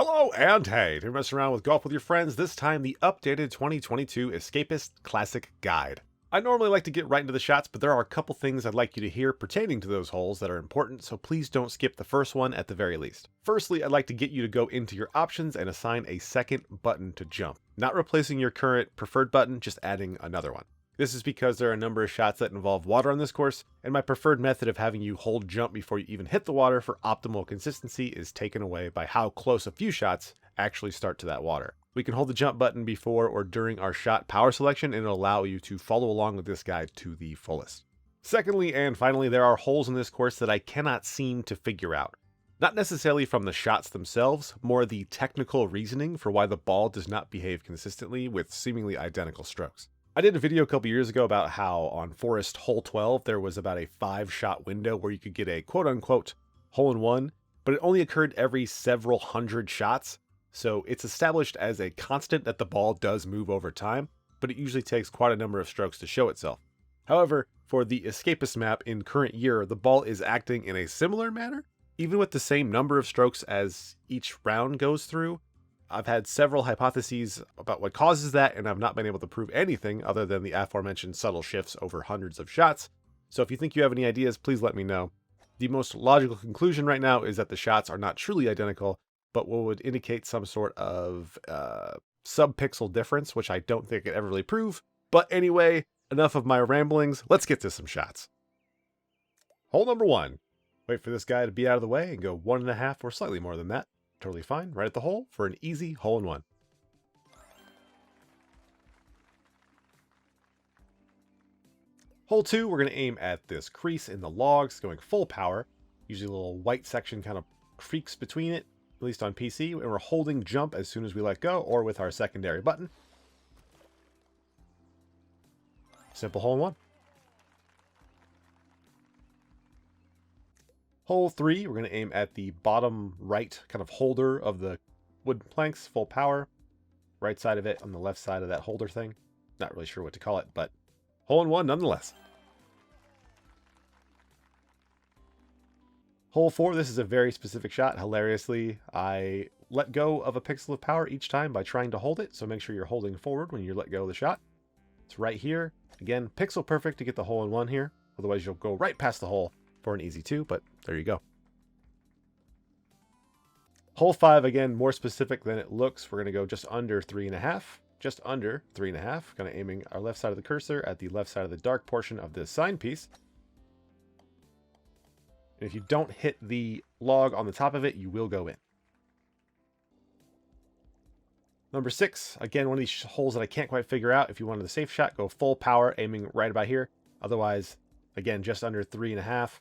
Hello and hey, if you're messing around with golf with your friends, this time the updated 2022 Escapist Classic Guide. I normally like to get right into the shots, but there are a couple things I'd like you to hear pertaining to those holes that are important, so please don't skip the first one at the very least. Firstly, I'd like to get you to go into your options and assign a second button to jump. Not replacing your current preferred button, just adding another one. This is because there are a number of shots that involve water on this course, and my preferred method of having you hold jump before you even hit the water for optimal consistency is taken away by how close a few shots actually start to that water. We can hold the jump button before or during our shot power selection, and it'll allow you to follow along with this guide to the fullest. Secondly, and finally, there are holes in this course that I cannot seem to figure out. Not necessarily from the shots themselves, more the technical reasoning for why the ball does not behave consistently with seemingly identical strokes. I did a video a couple years ago about how on Forest Hole 12 there was about a 5-shot window where you could get a quote-unquote hole-in-one, but it only occurred every several hundred shots, so it's established as a constant that the ball does move over time, but it usually takes quite a number of strokes to show itself. However, for the Escapist map in current year, the ball is acting in a similar manner, even with the same number of strokes as each round goes through. I've had several hypotheses about what causes that, and I've not been able to prove anything other than the aforementioned subtle shifts over hundreds of shots. So if you think you have any ideas, please let me know. The most logical conclusion right now is that the shots are not truly identical, but what would indicate some sort of sub-pixel difference, which I don't think I could ever really prove. But anyway, enough of my ramblings. Let's get to some shots. Hole number 1. Wait for this guy to be out of the way and go 1.5 or slightly more than that. Totally fine, right at the hole for an easy hole-in-one. Hole 2, we're going to aim at this crease in the logs, going full power. Usually a little white section kind of creaks between it, at least on PC, and we're holding jump as soon as we let go, or with our secondary button. Simple hole-in-one. Hole 3, we're going to aim at the bottom right kind of holder of the wood planks, full power. Right side of it on the left side of that holder thing. Not really sure what to call it, but hole-in-one nonetheless. Hole 4, this is a very specific shot. Hilariously, I let go of a pixel of power each time by trying to hold it, so make sure you're holding forward when you let go of the shot. It's right here. Again, pixel perfect to get the hole-in-one here. Otherwise, you'll go right past the hole for an easy 2, but there you go. Hole 5, again, more specific than it looks. We're going to go just under 3.5. Just under 3.5. Kind of aiming our left side of the cursor at the left side of the dark portion of this sign piece. And if you don't hit the log on the top of it, you will go in. Number 6, again, one of these holes that I can't quite figure out. If you wanted the safe shot, go full power, aiming right about here. Otherwise, again, just under 3.5.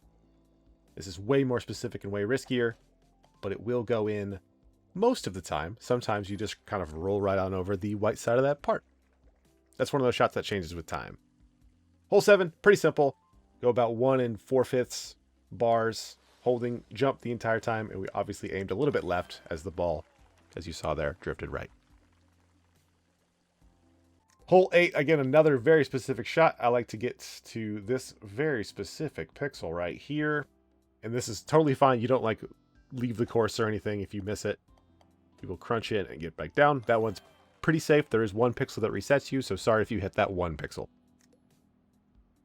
This is way more specific and way riskier, but it will go in most of the time. Sometimes you just kind of roll right on over the white side of that part. That's one of those shots that changes with time. Hole 7, pretty simple. Go about 1 4/5 bars, holding jump the entire time, and we obviously aimed a little bit left as the ball, as you saw there, drifted right. Hole 8, again, another very specific shot. I like to get to this very specific pixel right here. And this is totally fine. You don't like leave the course or anything if you miss it. You will crunch it and get back down. That one's pretty safe. There is 1 pixel that resets you, so sorry if you hit that 1 pixel.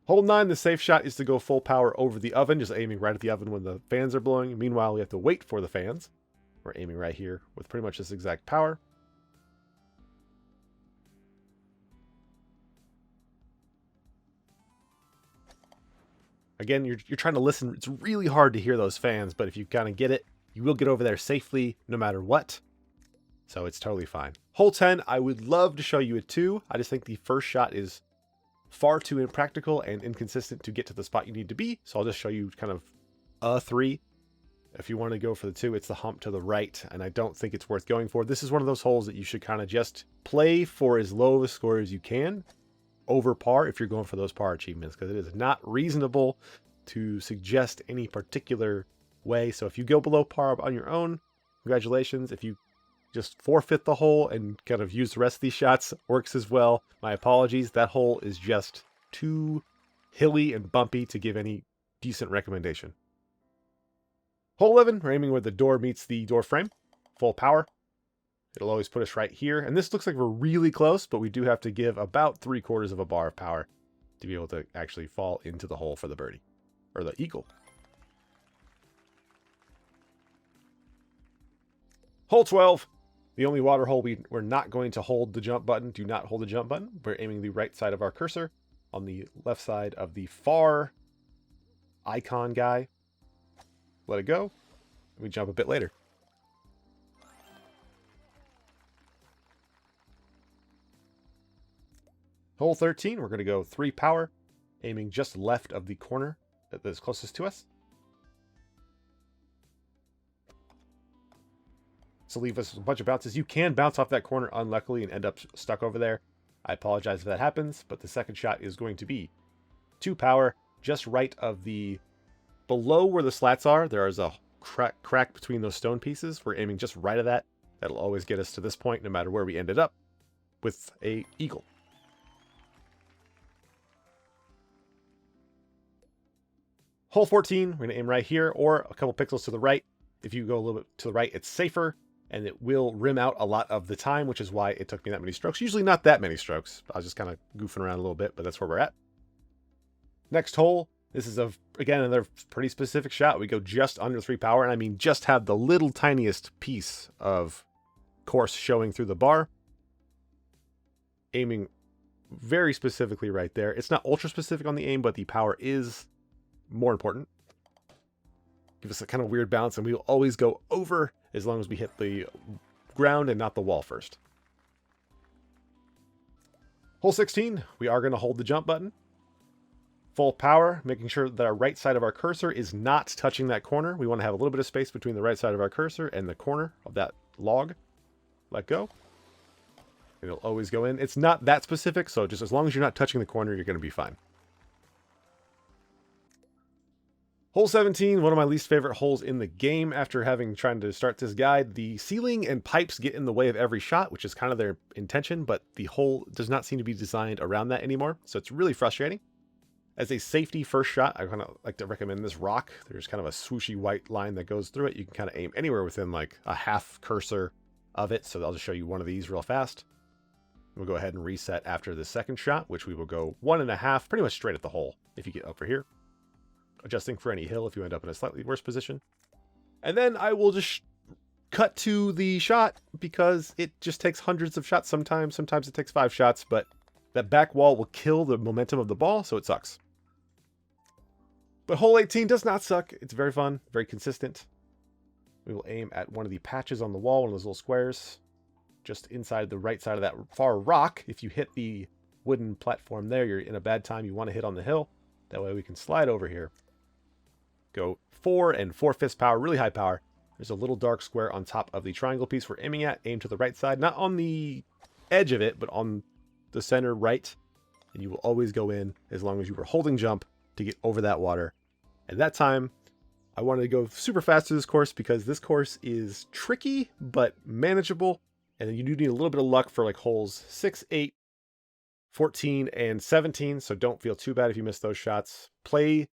Hole 9, the safe shot is to go full power over the oven, just aiming right at the oven when the fans are blowing. Meanwhile, we have to wait for the fans. We're aiming right here with pretty much this exact power. Again, you're trying to listen. It's really hard to hear those fans, but if you kind of get it, you will get over there safely no matter what. So it's totally fine. Hole 10, I would love to show you a 2. I just think the first shot is far too impractical and inconsistent to get to the spot you need to be. So I'll just show you kind of a 3. If you want to go for the 2, it's the hump to the right, and I don't think it's worth going for. This is one of those holes that you should kind of just play for as low of a score as you can, over par if you're going for those par achievements, because it is not reasonable to suggest any particular way. So if you go below par on your own, congratulations. If you just forfeit the hole and kind of use the rest of these shots, works as well. My apologies. That hole is just too hilly and bumpy to give any decent recommendation. Hole 11, we're aiming where the door meets the door frame. Full power. It'll always put us right here. And this looks like we're really close, but we do have to give about 3/4 of a bar of power to be able to actually fall into the hole for the birdie. Or the eagle. Hole 12. The only water hole we're not going to hold the jump button. Do not hold the jump button. We're aiming the right side of our cursor on the left side of the far icon guy. Let it go. We jump a bit later. Hole 13, we're going to go 3 power, aiming just left of the corner that is closest to us. So leave us a bunch of bounces. You can bounce off that corner unluckily and end up stuck over there. I apologize if that happens, but the second shot is going to be 2 power, just right of the... Below where the slats are, there is a crack between those stone pieces. We're aiming just right of that. That'll always get us to this point, no matter where we ended up, with a eagle. Hole 14, we're going to aim right here, or a couple pixels to the right. If you go a little bit to the right, it's safer, and it will rim out a lot of the time, which is why it took me that many strokes. Usually not that many strokes. I was just kind of goofing around a little bit, but that's where we're at. Next hole, this is, again, another pretty specific shot. We go just under 3 power, and I mean just have the little tiniest piece of course showing through the bar. Aiming very specifically right there. It's not ultra specific on the aim, but the power is more important. Give us a kind of weird bounce, and we will always go over as long as we hit the ground and not the wall first. Hole 16, we are going to hold the jump button. Full power, making sure that our right side of our cursor is not touching that corner. We want to have a little bit of space between the right side of our cursor and the corner of that log. Let go. And it'll always go in. It's not that specific, so just as long as you're not touching the corner, you're going to be fine. Hole 17, one of my least favorite holes in the game after trying to start this guide. The ceiling and pipes get in the way of every shot, which is kind of their intention, but the hole does not seem to be designed around that anymore, so it's really frustrating. As a safety first shot, I kind of like to recommend this rock. There's kind of a swooshy white line that goes through it. You can kind of aim anywhere within like a half cursor of it, so I'll just show you one of these real fast. We'll go ahead and reset after the second shot, which we will go 1.5, pretty much straight at the hole if you get over here. Adjusting for any hill if you end up in a slightly worse position. And then I will just cut to the shot because it just takes hundreds of shots sometimes. Sometimes it takes 5 shots, but that back wall will kill the momentum of the ball, so it sucks. But hole 18 does not suck. It's very fun, very consistent. We will aim at one of the patches on the wall, one of those little squares, just inside the right side of that far rock. If you hit the wooden platform there, you're in a bad time. You want to hit on the hill. That way we can slide over here. Go 4 and 4/5 power, really high power. There's a little dark square on top of the triangle piece we're aiming at. Aim to the right side, not on the edge of it, but on the center right. And you will always go in as long as you were holding jump to get over that water. At that time, I wanted to go super fast to this course because this course is tricky, but manageable. And then you do need a little bit of luck for like holes 6, 8, 14, and 17. So don't feel too bad if you miss those shots. Play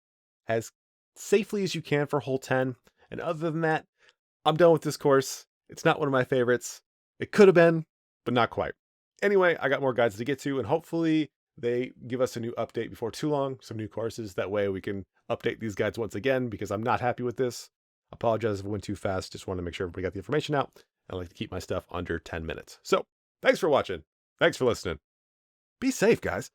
as safely as you can for hole 10. And other than that, I'm done with this course. It's not one of my favorites. It could have been, but not quite. Anyway, I got more guides to get to, and hopefully they give us a new update before too long, some new courses. That way we can update these guides once again, because I'm not happy with this. Apologize if it went too fast. Just want to make sure everybody got the information out. I like to keep my stuff under 10 minutes. So, thanks for watching. Thanks for listening. Be safe, guys.